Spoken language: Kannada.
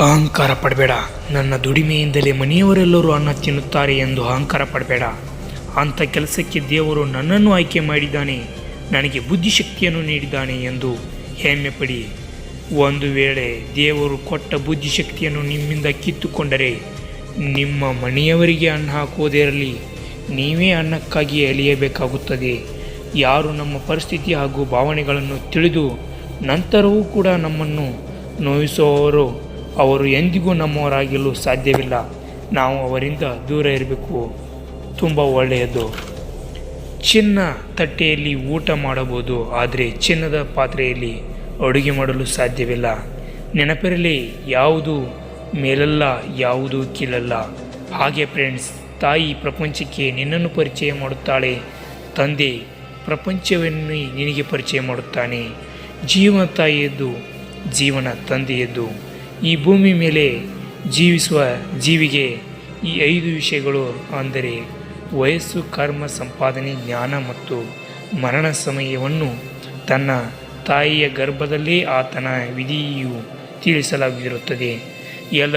ಅಹಂಕಾರ ಪಡಬೇಡ. ನನ್ನ ದುಡಿಮೆಯಿಂದಲೇ ಮನೆಯವರೆಲ್ಲರೂ ಅನ್ನ ತಿನ್ನುತ್ತಾರೆ ಎಂದು ಅಹಂಕಾರ ಪಡಬೇಡ. ಅಂಥ ಕೆಲಸಕ್ಕೆ ದೇವರು ನನ್ನನ್ನು ಆಯ್ಕೆ ಮಾಡಿದ್ದಾನೆ, ನನಗೆ ಬುದ್ಧಿಶಕ್ತಿಯನ್ನು ನೀಡಿದ್ದಾನೆ ಎಂದು ಹೆಮ್ಮೆ ಪಡಿ. ಒಂದು ವೇಳೆ ದೇವರು ಕೊಟ್ಟ ಬುದ್ಧಿಶಕ್ತಿಯನ್ನು ನಿಮ್ಮಿಂದ ಕಿತ್ತುಕೊಂಡರೆ ನಿಮ್ಮ ಮನೆಯವರಿಗೆ ಅನ್ನ ಹಾಕುವುದೇ ಇರಲಿ, ನೀವೇ ಅನ್ನಕ್ಕಾಗಿ ಅಲಿಯಬೇಕಾಗುತ್ತದೆ. ಯಾರು ನಮ್ಮ ಪರಿಸ್ಥಿತಿ ಹಾಗೂ ಭಾವನೆಗಳನ್ನು ತಿಳಿದು ನಂತರವೂ ಕೂಡ ನಮ್ಮನ್ನು ನೋಯಿಸುವವರು ಅವರು ಎಂದಿಗೂ ನಮ್ಮವರಾಗಲು ಸಾಧ್ಯವಿಲ್ಲ. ನಾವು ಅವರಿಂದ ದೂರ ಇರಬೇಕು. ತುಂಬ ಒಳ್ಳೆಯದು. ಚಿನ್ನ ತಟ್ಟೆಯಲ್ಲಿ ಊಟ ಮಾಡಬಹುದು, ಆದರೆ ಚಿನ್ನದ ಪಾತ್ರೆಯಲ್ಲಿ ಅಡುಗೆ ಮಾಡಲು ಸಾಧ್ಯವಿಲ್ಲ. ನೆನಪಿರಲಿ, ಯಾವುದು ಮೇಲಲ್ಲ, ಯಾವುದು ಕೀಳಲ್ಲ. ಹಾಗೆ ಫ್ರೆಂಡ್ಸ್, ತಾಯಿ ಪ್ರಪಂಚಕ್ಕೆ ನಿನ್ನನ್ನು ಪರಿಚಯ ಮಾಡುತ್ತಾಳೆ, ತಂದೆ ಪ್ರಪಂಚವನ್ನು ನಿನಗೆ ಪರಿಚಯ ಮಾಡುತ್ತಾನೆ. ಜೀವನ ತಾಯಿಯದ್ದು, ಜೀವನ ತಂದೆಯದ್ದು. ಈ ಭೂಮಿ ಮೇಲೆ ಜೀವಿಸುವ ಜೀವಿಗೆ ಈ 5 ವಿಷಯಗಳು ಅಂದರೆ ವಯಸ್ಸು, ಕರ್ಮ, ಸಂಪಾದನೆ, ಜ್ಞಾನ ಮತ್ತು ಮರಣ ಸಮಯವನ್ನು ತನ್ನ ತಾಯಿಯ ಗರ್ಭದಲ್ಲೇ ಆತನ ವಿಧಿಯು ತಿಳಿಸಲಾಗಿರುತ್ತದೆ. ಎಲ್ಲ